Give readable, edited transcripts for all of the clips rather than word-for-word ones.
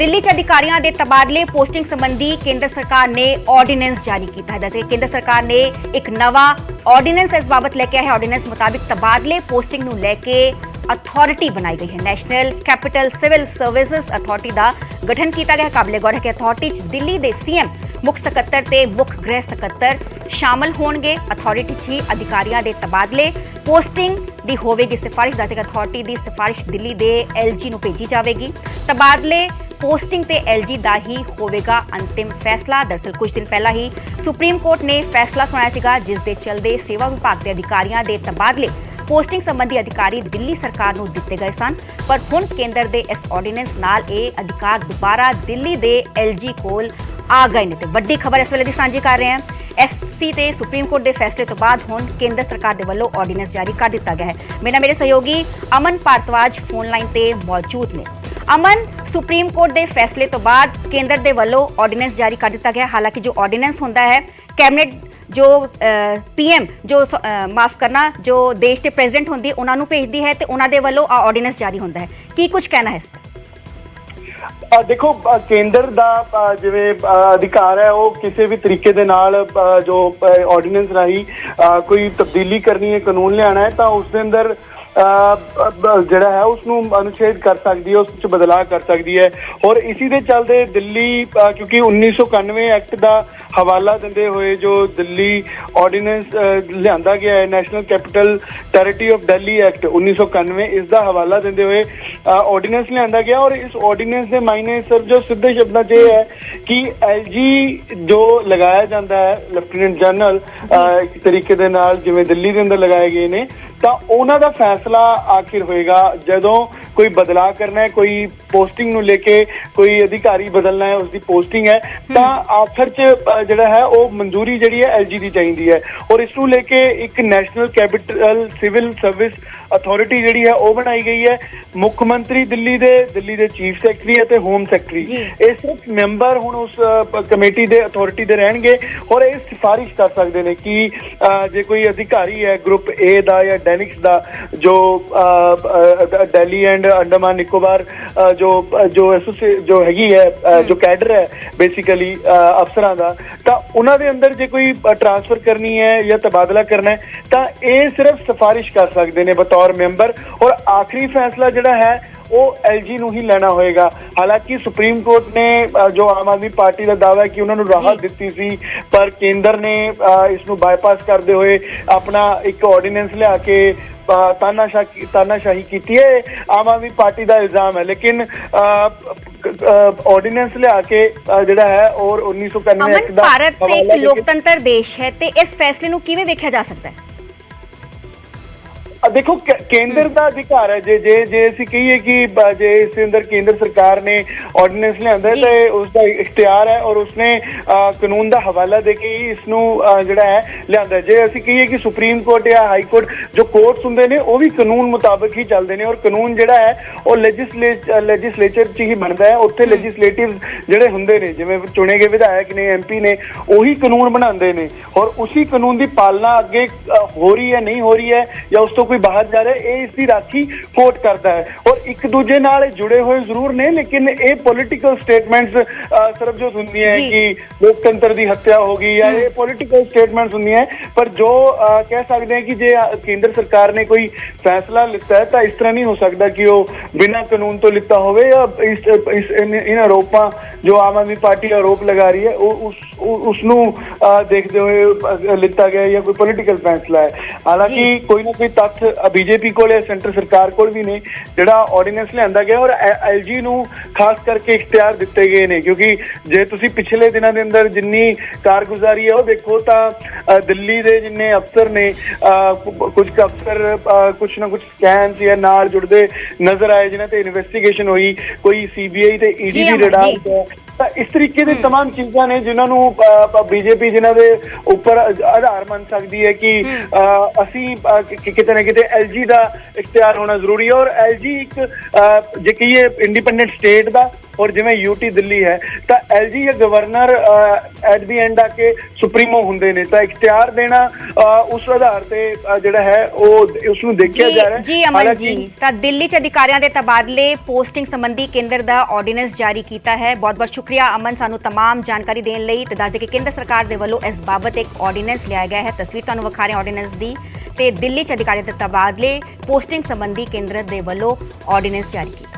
दिल्ली च अधिकारियों के तबादले पोस्टिंग संबंधी केंद्र सरकार ने ऑर्डिनेंस जारी किया है। जैसे केंद्र सरकार ने एक नवा ऑर्डिनेंस इस बाबत लेके आया है। ऑर्डिनेंस मुताबिक तबादले पोस्टिंग नूं लेके अथॉरिटी बनाई गई है। National capital civil services authority का गठन किया गया है। काबिले गौर है कि अथॉरिटी च दिल्ली के सीएम मुख सकत्तर ते मुख गृह सकत्तर शामिल होणगे। अथॉरिटी च ही अधिकारियों के तबादले पोस्टिंग दी होवेगी सिफारिश। दस अथॉरिटी की सिफारिश दिल्ली के LG नूं भेजी जाएगी। तबादले पोस्टिंग ते LG दा ही होवेगा अंतिम फैसला। दरअसल कुछ दिन पहला ही सुप्रीम कोर्ट ने फैसला सुनाया सीगा, जिस दे चलदे सेवा विभाग के अधिकारियों के तबादले पोस्टिंग संबंधी अधिकारी दिल्ली सरकार नूं दिते गए सन, पर हुण केंद्र के इस ऑर्डिनेंस नाल ये अधिकार दोबारा दिल्ली के LG कोल आ गए ने। ते वड्डी खबर इस वेले दी सांझी कर रहे हैं। SC ते सुप्रीम कोर्ट के फैसले तो बाद हुण केंद्र सरकार के वल्लों ऑर्डिनेंस जारी कर दिता गया है। मेरे सहयोगी अमन भारद्वाज फोन लाइन ते मौजूद ने। अमन, सुप्रीम कोर्ट के फैसले तो बाद केंद्र के वल्लों ऑर्डिनेंस जारी कर दिता गया। हालांकि जो ऑर्डिनेंस होंदा है कैबिनेट जो PM जो माफ करना जो देश के प्रेजिडेंट होंदी उन्होंने भेजती है तो उन्होंने वल्लों ऑर्डिनेंस जारी होंदा है। की कुछ कहना है इस पर? देखो, केंद्र का जिवें अधिकार है वो किसी भी तरीके दे नाल जो ऑर्डिनेंस राही कोई तब्दीली करनी है, कानून लियाना है, तो उसके अंदर जड़ा है उसनों अनुच्छेद कर सकती है, उस बदलाव कर सकती है। और इसी दे चलते दिल्ली क्योंकि 1991 एक्ट का हवाला देंदे हुए जो दिल्ली ऑर्डिनेंस लिया गया है, national capital territory of Delhi act 1991, इसका हवाला देंदे हुए ऑर्डिनेंस लिया गया। और इस ऑर्डिनेंस के मायने सिर्फ जो सीधे शब्दों च है कि LG जो लगाया जाता है लेफ्टिनेंट जनरल एक तरीके दे नाल जिवें दिल्ली के अंदर लगाए गए ने, तो उन्हों का फैसला आखिर होएगा जदों कोई बदलाव करना है, कोई पोस्टिंग नूं लेके कोई अधिकारी बदलना है, उसकी पोस्टिंग है, तो आखिर च जड़ा है वो मंजूरी जी है LG की चाहिए है। और इसनूं लेके एक national capital civil service authority जी है वो बनाई गई है। मुख्यमंत्री दिल्ली दे चीफ सैकटरी है तो होम सैकटरी, ये सिर्फ मैंबर हुण उस कमेटी दे अथॉरिटी दे रहणगे और ये सिफारिश कर सकते हैं कि जे कोई अधिकारी है ग्रुप A दा या डेनिक्स दा जो दिल्ली एंड अंडमान निकोबार जो हैगी है जो कैडर है बेसिकली अफसरां दा, तो उन्होंने अंदर जे कोई ट्रांसफर करनी है या तबादला करना है तो ये सिर्फ सिफारिश कर सकते हैं बतौर मैंबर। और आखिरी फैसला जड़ा है वो LG नूं ही लेना होएगा। हालांकि सुप्रीम कोर्ट ने जो आम आदमी पार्टी का दावा है कि उन्होंने राहत दी सी, पर केंद्र ने इसनूं बाईपास करते हुए अपना एक ऑर्डिनेंस लिया के तानाशाही की है, आम आदमी पार्टी का इल्जाम है। लेकिन ऑर्डिनेंस लिया के जड़ा है और 1991 भारत एक लोकतंत्र देश है ते इस फैसले नूं किवें वेख्या जा सकता है? देखो, केंद्र का अधिकार है, जे असीं कहिए कि जे इस अंदर केंद्र सरकार ने ऑर्डिनेंस लिया तो उसका इख्तियार है और उसने कानून का हवाला देके ही इसनूं जिहड़ा है लिया। जे असीं कहिए कि सुप्रीम कोर्ट या हाई कोर्ट जो कोर्ट्स हुंदे ने वो भी कानून मुताबिक ही चलते हैं और कानून जिहड़ा है वो लेजिस्लेचर च ही बनता है। उत्थे लेजिस्लेटिव जिहड़े हुंदे ने जिवें चुने गए विधायक ने MP ने वही कानून बनाते हैं और उसी कानून की पालना अगे हो रही है नहीं हो रही है या उस तो कोई बाहर जा रहा है, इसकी राखी कोर्ट करता है। और एक दूजे नाल जुड़े हुए जरूर ने, लेकिन ये पॉलिटिकल स्टेटमेंट्स सिर्फ जो सुननी है कि लोकतंत्र की हत्या होगी या ये पॉलिटिकल स्टेटमेंट्स सुननी है, पर जो कह सकते हैं कि जे केंद्र सरकार ने कोई फैसला लिता है तो इस तरह नहीं हो सकता कि वो बिना कानून तो लिता होवे या इन आरोपों जो आम आदमी पार्टी आरोप लगा रही है उसनूं देखते हुए लिता गया या कोई पॉलिटिकल फैसला है। हालांकि कोई ना कोई तथ्य बीजेपी को सेंटर सरकार को भी ने जिहड़ा ऑर्डिनेंस लिया गया और LG नूं खास करके इख्तियार दिते गए ने, क्योंकि जे तुसीं पिछले दिनों के अंदर जिन्नी कारगुजारी है वो देखो तो दिल्ली के जिन्ने अफसर ने कुछ अफसर कुछ ना कुछ स्कैम्स या नाल जुड़ते नजर आए जिन्हां ते इन्वेस्टिगेशन हुई, कोई CBI ते ED दी रडार इस तरीके की तमाम चीज़ां ने जिन्होंने बीजेपी जिन्हों के ऊपर आधार मान सकती है कि असी किते ना किते LG का इख्तियार होना जरूरी है। और LG एक जे कहिए इंडिपेंडेंट स्टेट का ਔਰ ਜਿਵੇਂ ਯੂਟੀ ਦਿੱਲੀ ਹੈ ਤਾਂ ਐਲਜੀ ਜਾਂ ਗਵਰਨਰ ਐਟ ਦੀ ਐਂਡ ਆ ਕੇ ਸੁਪਰੀਮੋ ਹੁੰਦੇ ਨੇ, ਤਾਂ ਇਖਤਿਆਰ ਦੇਣਾ ਉਸ ਆਧਾਰ ਤੇ ਜਿਹੜਾ ਹੈ ਉਹ ਉਸ ਨੂੰ ਦੇਖਿਆ ਜਾ ਰਿਹਾ ਹੈ। ਜੀ ਅਮਨ ਜੀ, ਤਾਂ ਦਿੱਲੀ ਚ ਅਧਿਕਾਰੀਆਂ ਦੇ ਤਬਾਦਲੇ ਪੋਸਟਿੰਗ ਸੰਬੰਧੀ ਕੇਂਦਰ ਦਾ ਆਰਡੀਨੈਂਸ ਜਾਰੀ ਕੀਤਾ ਹੈ। ਬਹੁਤ ਬਹੁਤ ਸ਼ੁਕਰੀਆ ਅਮਨ ਸਾਨੂੰ तमाम ਜਾਣਕਾਰੀ ਦੇਣ ਲਈ। ਤੇ ਦੱਸ ਦੇ ਕਿ ਕੇਂਦਰ ਸਰਕਾਰ ਦੇ ਵੱਲੋਂ ਇਸ ਬਾਬਤ ਇੱਕ ਆਰਡੀਨੈਂਸ ਲਿਆ ਗਿਆ ਹੈ। ਤਸਵੀਰ ਤੁਹਾਨੂੰ ਵਿਖਾ ਰਹੇ ਆਰਡੀਨੈਂਸ ਦੀ। ਤੇ ਦਿੱਲੀ ਚ ਅਧਿਕਾਰੀਆਂ ਦੇ ਤਬਾਦਲੇ ਪੋਸਟਿੰਗ ਸੰਬੰਧੀ ਕੇਂਦਰ ਦੇ ਵੱਲੋਂ ਆਰਡੀਨੈਂਸ ਜਾਰੀ ਕੀਤਾ।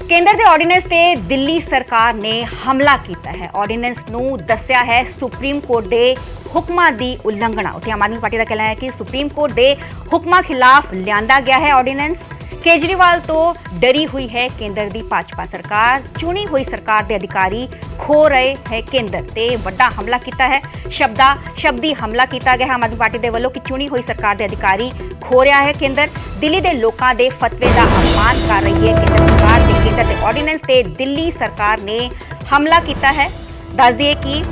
ਕੇਂਦਰ ਦੇ ਆਰਡੀਨੈਂਸ ਤੇ ਦਿੱਲੀ ਸਰਕਾਰ ਨੇ ਹਮਲਾ ਕੀਤਾ ਹੈ। ਆਰਡੀਨੈਂਸ ਨੂੰ ਦੱਸਿਆ ਹੈ ਸੁਪਰੀਮ ਕੋਰਟ ਦੇ ਹੁਕਮਾਂ ਦੀ ਉਲੰਘਣਾ। ਉੱਥੇ ਆਮ ਆਦਮੀ ਪਾਰਟੀ ਦਾ ਕਹਿਣਾ ਹੈ ਕਿ ਸੁਪਰੀਮ ਕੋਰਟ ਦੇ ਹੁਕਮਾਂ ਖਿਲਾਫ ਲਿਆਂਦਾ ਗਿਆ ਹੈ ਆਰਡੀਨੈਂਸ। ਕੇਜਰੀਵਾਲ ਤੋਂ ਡਰੀ ਹੋਈ ਹੈ ਕੇਂਦਰ ਦੀ ਭਾਜਪਾ ਸਰਕਾਰ। ਚੁਣੀ ਹੋਈ ਸਰਕਾਰ ਦੇ ਅਧਿਕਾਰੀ ਖੋ ਰਹੇ ਹੈ ਕੇਂਦਰ ਤੇ ਵੱਡਾ ਹਮਲਾ ਕੀਤਾ ਹੈ। ਸ਼ਬਦੀ ਹਮਲਾ ਕੀਤਾ ਗਿਆ ਆਮ ਆਦਮੀ ਪਾਰਟੀ ਦੇ ਵੱਲੋਂ ਕਿ ਚੁਣੀ ਹੋਈ ਸਰਕਾਰ ਦੇ ਅਧਿਕਾਰੀ ਖੋ ਰਿਹਾ ਹੈ ਕੇਂਦਰ। ਦਿੱਲੀ ਦੇ ਲੋਕਾਂ ਦੇ ਫਤਵੇ ਦਾ ਅਪਮਾਨ ਕਰ ਰਹੀ ਹੈ ਕੇਂਦਰ ਸਰਕਾਰ ਤੇ ਕੇਂਦਰ ਦੇ ਆਰਡੀਨੈਂਸ ਤੇ ਦਿੱਲੀ ਸਰਕਾਰ ਨੇ ਹਮਲਾ ਕੀਤਾ ਹੈ। ਦੱਸ ਦਈਏ ਕਿ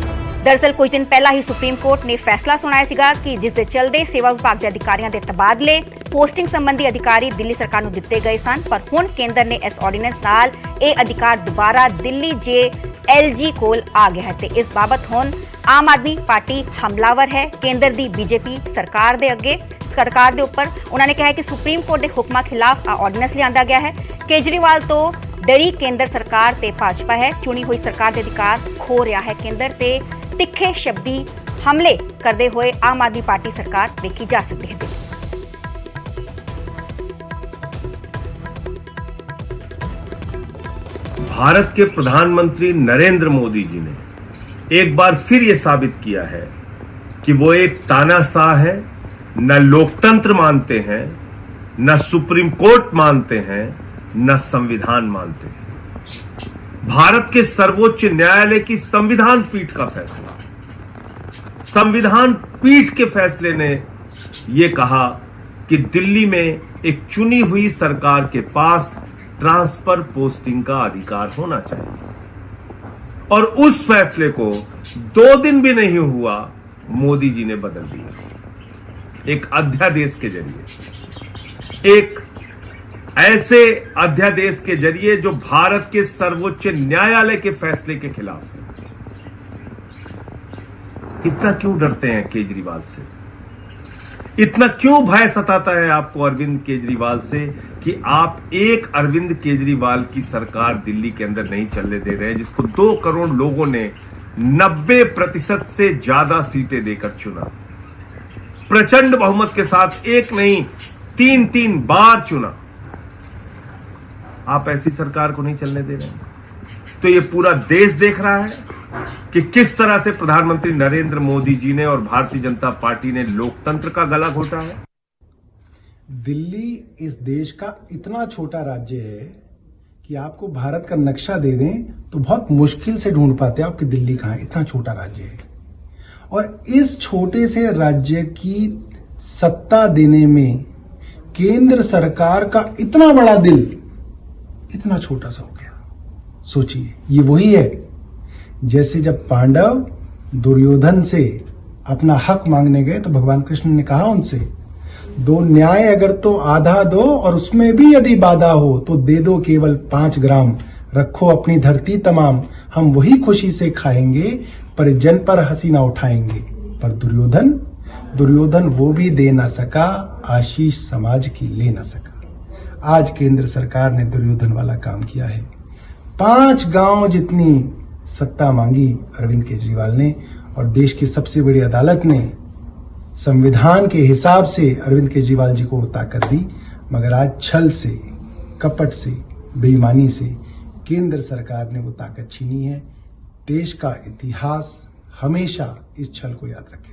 दरअसल कुछ दिन पहला ही सुप्रीम कोर्ट ने फैसला सुनाया सीगा कि जिस दे चलते सेवा विभाग के अधिकारियों के तबादले पोस्टिंग संबंधी अधिकारी दिल्ली सरकार को दिते गए सन, पर हुण केंद्र ने इस ऑर्डीनेंस नाल यह अधिकार दोबारा दिल्ली जे एलजी कोल आ गया है। ते इस बाबत हुण आम आदमी पार्टी हमलावर है केंद्र की बीजेपी सरकार के अगे सरकार के उपर। उन्होंने कहा है कि सुप्रीम कोर्ट के हुक्मां खिलाफ आ ऑर्डीनेंस लिया गया है। केजरीवाल तो डरी केंद्र सरकार ते भाजपा है। चुनी हुई सरकार के अधिकार खो रहा है केंद्र ते तिखे शब्दी हमले करते हुए आम आदमी पार्टी सरकार देखी जा सकती है। भारत के प्रधानमंत्री नरेंद्र मोदी जी ने एक बार फिर यह साबित किया है कि वो एक तानाशाह है, न लोकतंत्र मानते हैं, न सुप्रीम कोर्ट मानते हैं, न संविधान मानते हैं। भारत के सर्वोच्च न्यायालय की संविधान पीठ का फैसला, संविधान पीठ के फैसले ने यह कहा कि दिल्ली में एक चुनी हुई सरकार के पास ट्रांसफर पोस्टिंग का अधिकार होना चाहिए। और उस फैसले को 2 दिन भी नहीं हुआ मोदी जी ने बदल दिया एक अध्यादेश के जरिए, एक ऐसे अध्यादेश के जरिए जो भारत के सर्वोच्च न्यायालय के फैसले के खिलाफ है। इतना क्यों डरते हैं केजरीवाल से? इतना क्यों भय सताता है आपको अरविंद केजरीवाल से कि आप एक अरविंद केजरीवाल की सरकार दिल्ली के अंदर नहीं चलने दे रहे हैं, जिसको 2 करोड़ लोगों ने 90% से ज्यादा सीटें देकर चुना, प्रचंड बहुमत के साथ, एक नहीं 3 बार चुना। आप ऐसी सरकार को नहीं चलने दे रहे हैं। तो ये पूरा देश देख रहा है कि किस तरह से प्रधानमंत्री नरेंद्र मोदी जी ने और भारतीय जनता पार्टी ने लोकतंत्र का गला घोटा है। दिल्ली इस देश का इतना छोटा राज्य है कि आपको भारत का नक्शा दे दें तो बहुत मुश्किल से ढूंढ पाते हैं आपकी दिल्ली कहां है। इतना छोटा राज्य है और इस छोटे से राज्य की सत्ता देने में केंद्र सरकार का इतना बड़ा दिल इतना छोटा सा हो गया। सोचिए, ये वही है जैसे जब पांडव दुर्योधन से अपना हक मांगने गए तो भगवान कृष्ण ने कहा उनसे, दो न्याय अगर तो आधा दो और उसमें भी यदि बाधा हो तो दे दो केवल 5 ग्राम, रखो अपनी धरती तमाम, हम वही खुशी से खाएंगे परिजन पर हंसी ना उठाएंगे। पर दुर्योधन वो भी दे ना सका, आशीष समाज की ले ना सका। आज केंद्र सरकार ने दुर्योधन वाला काम किया है। 5 गांव जितनी सत्ता मांगी अरविंद केजरीवाल ने और देश की सबसे बड़ी अदालत ने संविधान के हिसाब से अरविंद केजरीवाल जी को ताकत दी, मगर आज छल से, कपट से, बेईमानी से केंद्र सरकार ने वो ताकत छीनी है। देश का इतिहास हमेशा इस छल को याद रखे।